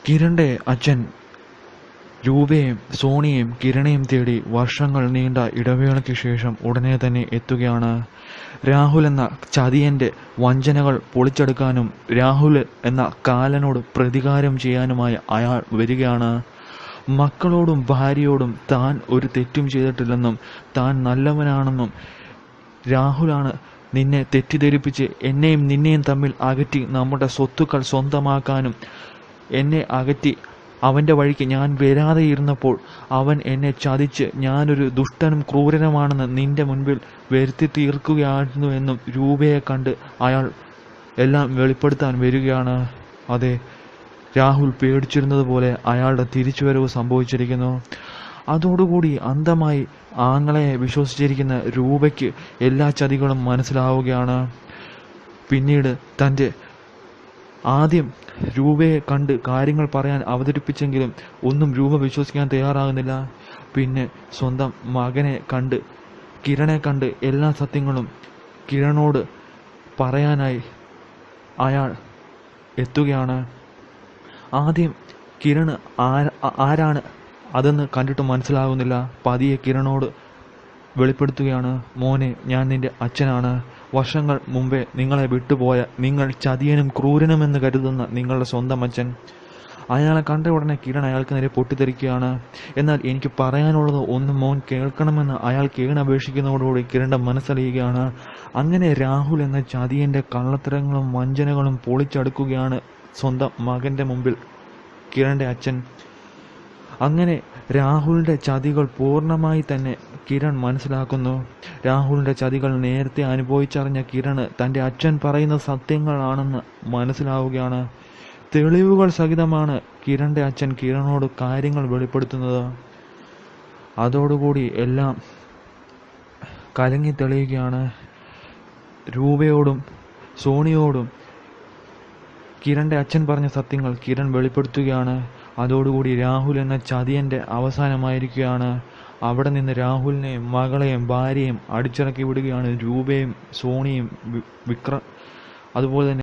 കിരണിന്റെ അച്ഛൻ രൂപയെയും സോണിയെയും കിരണയെയും തേടി വർഷങ്ങൾ നീണ്ട ഇടവേളയ്ക്ക് ശേഷം ഉടനെ തന്നെ എത്തുകയാണ്. രാഹുൽ എന്ന ചതിയന്റെ വഞ്ചനകൾ പൊളിച്ചെടുക്കാനും രാഹുൽ എന്ന കാലനോട് പ്രതികാരം ചെയ്യാനുമായി അയാൾ വരികയാണ്. മക്കളോടും ഭാര്യയോടും താൻ ഒരു തെറ്റും ചെയ്തിട്ടില്ലെന്നും താൻ നല്ലവനാണെന്നും രാഹുലാണ് നിന്നെ തെറ്റിദ്ധരിപ്പിച്ച് എന്നെയും നിന്നെയും തമ്മിൽ അകറ്റി നമ്മുടെ സ്വത്തുക്കൾ സ്വന്തമാക്കാനും എന്നെ അകറ്റി അവൻ്റെ വഴിക്ക് ഞാൻ വരാതെ ഇരുന്നപ്പോൾ അവൻ എന്നെ ചതിച്ച് ഞാനൊരു ദുഷ്ടനും ക്രൂരനുമാണെന്ന് നിന്റെ മുൻപിൽ വരുത്തി തീർക്കുകയായിരുന്നു എന്നും രൂപയെ കണ്ട് അയാൾ എല്ലാം വെളിപ്പെടുത്താൻ വരികയാണ്. അതെ, രാഹുൽ പേടിച്ചിരുന്നത് പോലെ അയാളുടെ തിരിച്ചുവരവ് സംഭവിച്ചിരിക്കുന്നു. അതോടുകൂടി അന്ധമായി ആങ്ങളെ വിശ്വസിച്ചിരിക്കുന്ന രൂപയ്ക്ക് എല്ലാ ചതികളും മനസ്സിലാവുകയാണ്. പിന്നീട് തൻ്റെ ആദ്യം രൂപയെ കണ്ട് കാര്യങ്ങൾ പറയാൻ അവതരിപ്പിച്ചെങ്കിലും ഒന്നും രൂപ വിശ്വസിക്കാൻ തയ്യാറാകുന്നില്ല. പിന്നെ സ്വന്തം മകനെ കണ്ട് കിരണെ കണ്ട് എല്ലാ സത്യങ്ങളും കിരണോട് പറയാനായി അയാൾ എത്തുകയാണ്. ആദ്യം കിരണ് ആരാണ് അതെന്ന് കണ്ടിട്ട് മനസ്സിലാകുന്നില്ല. പതിയെ കിരണോട് വെളിപ്പെടുത്തുകയാണ്. മോനെ, ഞാൻ നിന്റെ അച്ഛനാണ്. വർഷങ്ങൾ മുമ്പേ നിങ്ങളെ വിട്ടുപോയ, നിങ്ങൾ ചതിയനും ക്രൂരനുമെന്ന് കരുതുന്ന നിങ്ങളുടെ സ്വന്തം അച്ഛൻ. അയാളെ കണ്ട ഉടനെ കിരൺ അയാൾക്ക് നേരെ പൊട്ടിത്തെറിക്കുകയാണ്. എന്നാൽ എനിക്ക് പറയാനുള്ളത് ഒന്ന് മോൻ കേൾക്കണമെന്ന് അയാൾ കേണപേക്ഷിക്കുന്നതോടുകൂടി കിരണിന്റെ മനസ്സറിയുകയാണ്. അങ്ങനെ രാഹുൽ എന്ന ചതിയന്റെ കള്ളത്തരങ്ങളും വഞ്ചനകളും പൊളിച്ചടുക്കുകയാണ് സ്വന്തം മകന്റെ മുമ്പിൽ കിരണിന്റെ അച്ഛൻ. അങ്ങനെ രാഹുലിന്റെ ചതികൾ പൂർണ്ണമായി തന്നെ കിരൺ മനസ്സിലാക്കുന്നു. രാഹുലിന്റെ ചതികൾ നേരത്തെ അനുഭവിച്ചറിഞ്ഞ കിരണ് തൻ്റെ അച്ഛൻ പറയുന്ന സത്യങ്ങളാണെന്ന് മനസ്സിലാവുകയാണ്. തെളിവുകൾ സഹിതമാണ് കിരണിന്റെ അച്ഛൻ കിരണോട് കാര്യങ്ങൾ വെളിപ്പെടുത്തുന്നത്. അതോടുകൂടി എല്ലാം കലങ്ങി തെളിയുകയാണ്. രൂപയോടും സോണിയോടും കിരണിന്റെ അച്ഛൻ പറഞ്ഞ സത്യങ്ങൾ കിരൺ വെളിപ്പെടുത്തുകയാണ്. അതോടുകൂടി രാഹുൽ എന്ന ചതിയന്റെ അവസാനമായിരിക്കുകയാണ്. അവിടെ നിന്ന് രാഹുലിനെയും മകളെയും ഭാര്യയും അടിച്ചിറക്കി വിടുകയാണ് രൂപയും സോണിയും അതുപോലെ തന്നെ